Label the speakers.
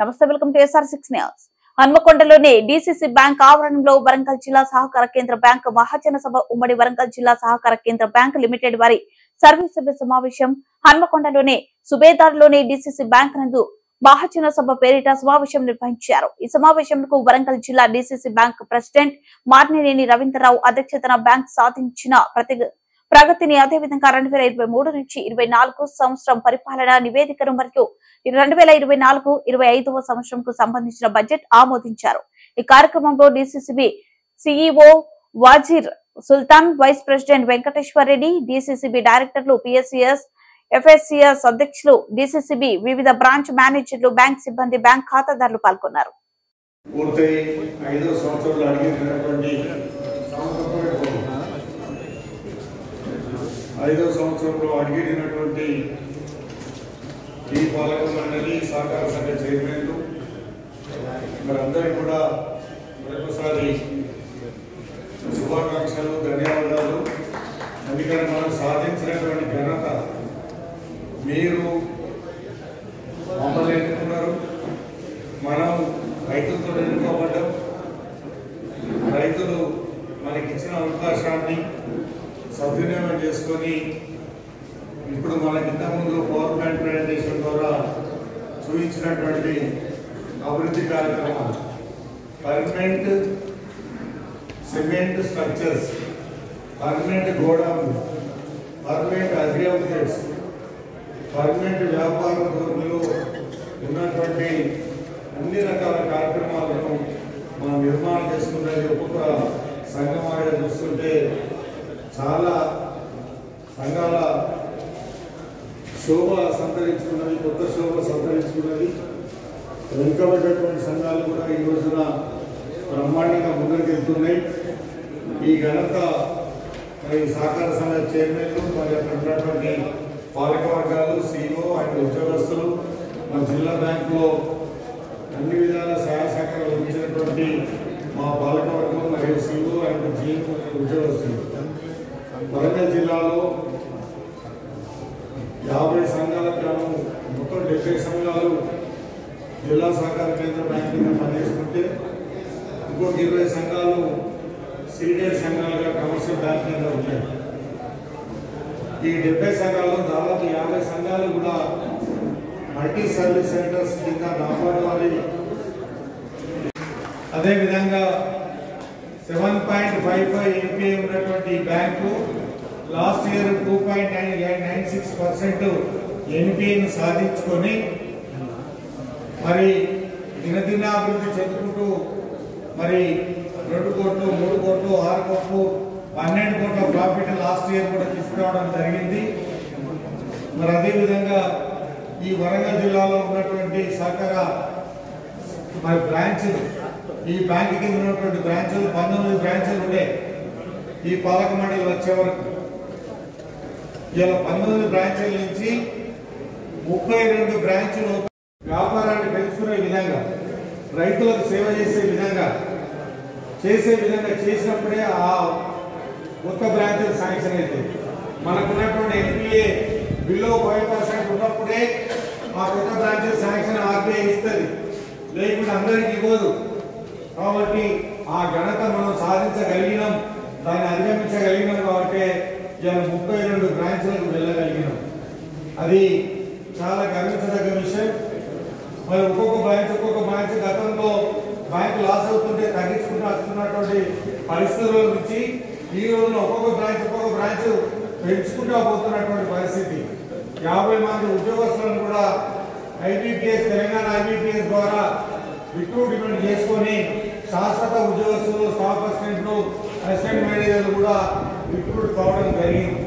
Speaker 1: నమస్తే, welcome to SR6 news. హన్మకొండలోని DCC bank ఆవరణంలో వరంగల్ జిల్లా సహకార కేంద్ర బ్యాంక్ మహాజన సభ ఉమ్మడి వరంగల్ జిల్లా సహకార కేంద్ర బ్యాంక్ లిమిటెడ్ వారి సర్వీస్ సభ్య సమావేశం హన్మకొండలోని సుబేదార్లోని DCC బ్యాంక్ నందు మహాజన సభ పేరిట సమావేశం నిర్వహించారు. ఈ సమావేశంకు వరంగల్ జిల్లా DCC బ్యాంక్ ప్రెసిడెంట్ మార్నినేని రవీంద్రరావు అధ్యక్షతన బ్యాంక్ సాధించిన ప్రగతిని, అదేవిధంగా 2023 నుంచి 24 సంవత్సరం పరిపాలన నివేదికను మరియు 2024-25 సంవత్సరంకు సంబంధించిన బడ్జెట్ ఆమోదించారు. ఈ కార్యక్రమంలో DCCB CEO Wazir Sultan, vice president Venkateshwar Reddy, DCCB డైరెక్టర్లు, PSCS, FSCS అధ్యక్షులు, DCCB వివిధ బ్రాంచ్ మేనేజర్లు, బ్యాంక్ సిబ్బంది, బ్యాంక్ ఖాతాదారులు పాల్గొన్నారు.
Speaker 2: ఐదో సంవత్సరంలో అడిగినటువంటి ఈ పాలక మండలి సహకార సంఘ చైర్మన్లు మరందరికీ కూడా మరొకసారి శుభాకాంక్షలు, ధన్యవాదాలు. అందుకని మనం సాధించినటువంటి ఘనత మీరు మమ్మల్ని ఎన్నుకున్నారు. మనం రైతులతో ఎన్నుకోబడ్డాం. రైతులు మనకిచ్చిన అవకాశాన్ని సద్వినియోగం చేసుకొని ఇప్పుడు మనకి ఇంతకుముందు పవర్ ప్లాంట్ ప్రజెంటేషన్ ద్వారా చూపించినటువంటి అభివృద్ధి కార్యక్రమాలు, permanent cement structures, permanent godown, permanent agri outlets, permanent వ్యాపార ధోరణిలో ఉన్నటువంటి అన్ని రకాల కార్యక్రమాలను మనం నిర్మాణం చేసుకున్నది ఒక్కొక్క సంఘమాగా చూస్తుంటే చాలా సంఘాల శోభ సంతరించుకున్నది, కొత్త శోభ సంతరించుకున్నది. వెనుకబడ్డటువంటి సంఘాలు కూడా ఈ రోజున బ్రహ్మాండంగా ముందుకు వెళ్తున్నాయి. ఈ ఘనత మరి సహకార సంఘ చైర్మన్లు, మరి అక్కడ ఉన్నటువంటి పాలక వర్గాలు, CEO అండ్ ఉద్యోగస్తులు, మా జిల్లా బ్యాంకులో అన్ని విధాల సహాయ సహకారాలు అందించినటువంటి మా పాలక వర్గం మరియు CEO అండ్ GM ఉద్యోగస్తులు. వరంగల్ జిల్లాలో 50 సంఘాలకు గాను మొత్తం 70 సంఘాలు జిల్లా సహకార కేంద్ర బ్యాంక్ కింద పనిచేస్తుంటే ఇంకొక 20 సంఘాలు సీనియర్ సంఘాలుగా కమర్షియల్ బ్యాంక్ కింద ఉంటాయి. ఈ 70 సంఘాల్లో దాదాపు 50 సంఘాలు కూడా మల్టీ సర్వీస్ సెంటర్స్ కింద నాబార్డు వారి, అదేవిధంగా 7.55 MPA ఉన్నటువంటి బ్యాంకు లాస్ట్ ఇయర్ 2.96% NPAను సాధించుకొని మరి దినదినాభివృద్ధి చెందుకుంటూ మరి 2 కోట్లు, 3 కోట్లు, 6 కోట్లు, 12 కోట్ల ప్రాఫిట్ లాస్ట్ ఇయర్ కూడా తీసుకురావడం జరిగింది. మరి అదేవిధంగా ఈ వరంగల్ జిల్లాలో ఉన్నటువంటి సహకార మరి బ్రాంచ్లు, ఈ బ్యాంక్ కింద ఉన్నటువంటి బ్రాంచులు 19 బ్రాంచులు ఉండే ఈ పాలక మండలి వచ్చే వరకు. ఇలా 19 బ్రాంచుల నుంచి 32 బ్రాంచులు వ్యాపారాన్ని పెంచుకునే విధంగా, రైతులకు సేవ చేసే విధంగా చేసినప్పుడే ఆ కొత్త బ్రాంచులు శాంక్షన్ అయితే మనకున్నటువంటి NPA బిలో 5% ఉన్నప్పుడే ఆ కొత్త బ్రాంచులు శాంక్షన్ RBI ఇస్తుంది, లేకుండా అందరికీ ఇవ్వదు. కాబట్టి ఆ ఘనత మనం సాధించగలిగినాం, దాన్ని అధిగమించగలిగినాం. కాబట్టి ఇలా 32 బ్రాంచ్లకు వెళ్ళగలిగినాం. అది చాలా గర్వించదగ్గ విషయం. మరి ఒక్కొక్క బ్రాంచ్ గతంలో బ్యాంకు లాస్ అవుతుంటే తగ్గించుకుంటూ వస్తున్నటువంటి పరిస్థితుల నుంచి ఈ రోజున ఒక్కొక్క బ్రాంచ్ పెంచుకుంటూ పోతున్నటువంటి పరిస్థితి. 50 మంది ఉద్యోగస్తులను కూడా తెలంగాణ IBPS ద్వారా రిక్రూట్మెంట్ చేసుకొని శాశ్వత ఉద్యోగస్తులు, స్టాఫ్ అసిస్టెంట్లు, అసిస్టెంట్ మేనేజర్లు కూడా రిక్రూట్ కావడం జరిగింది.